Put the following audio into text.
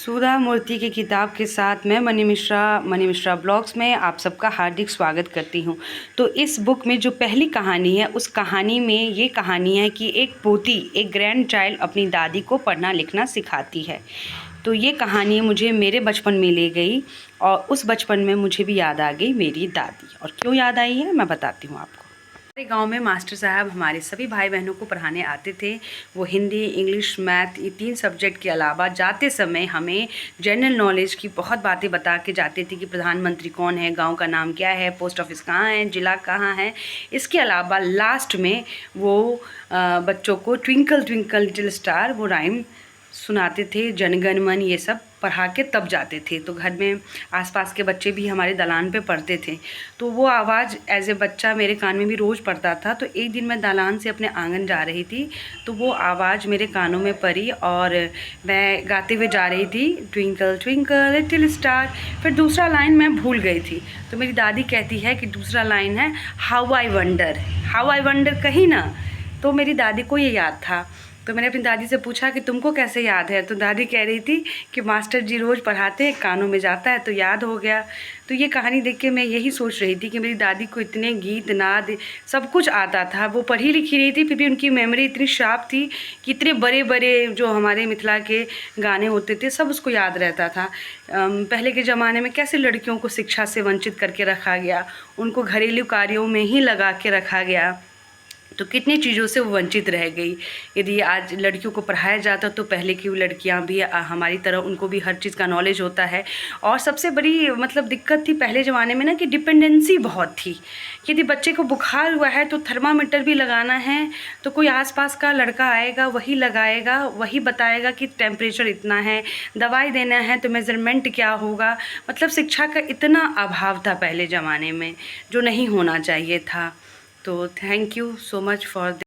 सुधा मूर्ति की किताब के साथ मैं मनी मिश्रा ब्लॉग्स में आप सबका हार्दिक स्वागत करती हूँ। तो इस बुक में जो पहली कहानी है, उस कहानी में ये कहानी है कि एक पोती, एक ग्रैंड चाइल्ड अपनी दादी को पढ़ना लिखना सिखाती है। तो ये कहानी मुझे मेरे बचपन में ले गई और उस बचपन में मुझे भी याद आ गई मेरी दादी। और क्यों याद आई है मैं बताती हूँ आपको। हमारे गांव में मास्टर साहब हमारे सभी भाई बहनों को पढ़ाने आते थे। वो हिंदी, इंग्लिश, मैथ, ये 3 सब्जेक्ट के अलावा जाते समय हमें जनरल नॉलेज की बहुत बातें बता के जाते थे कि प्रधानमंत्री कौन है, गांव का नाम क्या है, पोस्ट ऑफिस कहाँ है, ज़िला कहाँ है। इसके अलावा लास्ट में वो बच्चों को ट्विंकल ट्विंकल लिटिल स्टार वो राइम सुनाते थे, जनगण मन ये सब पढ़ा के तब जाते थे। तो घर में आसपास के बच्चे भी हमारे दालान पे पढ़ते थे, तो वो आवाज़ एज ए बच्चा मेरे कान में भी रोज़ पड़ता था। तो एक दिन मैं दालान से अपने आंगन जा रही थी, तो वो आवाज़ मेरे कानों में पड़ी और मैं गाते हुए जा रही थी, ट्विंकल ट्विंकल लिटिल स्टार। फिर दूसरा लाइन मैं भूल गई थी, तो मेरी दादी कहती है कि दूसरा लाइन है हाउ आई वंडर कही ना। तो मेरी दादी को ये याद था। तो मैंने अपनी दादी से पूछा कि तुमको कैसे याद है, तो दादी कह रही थी कि मास्टर जी रोज़ पढ़ाते हैं, कानों में जाता है तो याद हो गया। तो ये कहानी देख के मैं यही सोच रही थी कि मेरी दादी को इतने गीत नाद सब कुछ आता था। वो पढ़ी लिखी रही थी, फिर भी उनकी मेमोरी इतनी शार्प थी कि इतने बड़े बड़े जो हमारे मिथिला के गाने होते थे सब उसको याद रहता था। पहले के ज़माने में कैसे लड़कियों को शिक्षा से वंचित करके रखा गया, उनको घरेलू कार्यों में ही लगा के रखा गया, तो कितनी चीज़ों से वो वंचित रह गई। यदि आज लड़कियों को पढ़ाया जाता तो पहले की लड़कियां भी हमारी तरह उनको भी हर चीज़ का नॉलेज होता है। और सबसे बड़ी मतलब दिक्कत थी पहले ज़माने में ना कि डिपेंडेंसी बहुत थी। यदि बच्चे को बुखार हुआ है तो थर्मामीटर भी लगाना है तो कोई आसपास का लड़का आएगा, वही लगाएगा, वही बताएगा कि टेम्परेचर इतना है, दवाई देना है तो मेज़रमेंट क्या होगा। मतलब शिक्षा का इतना अभाव था पहले ज़माने में, जो नहीं होना चाहिए था। तो thank you so much for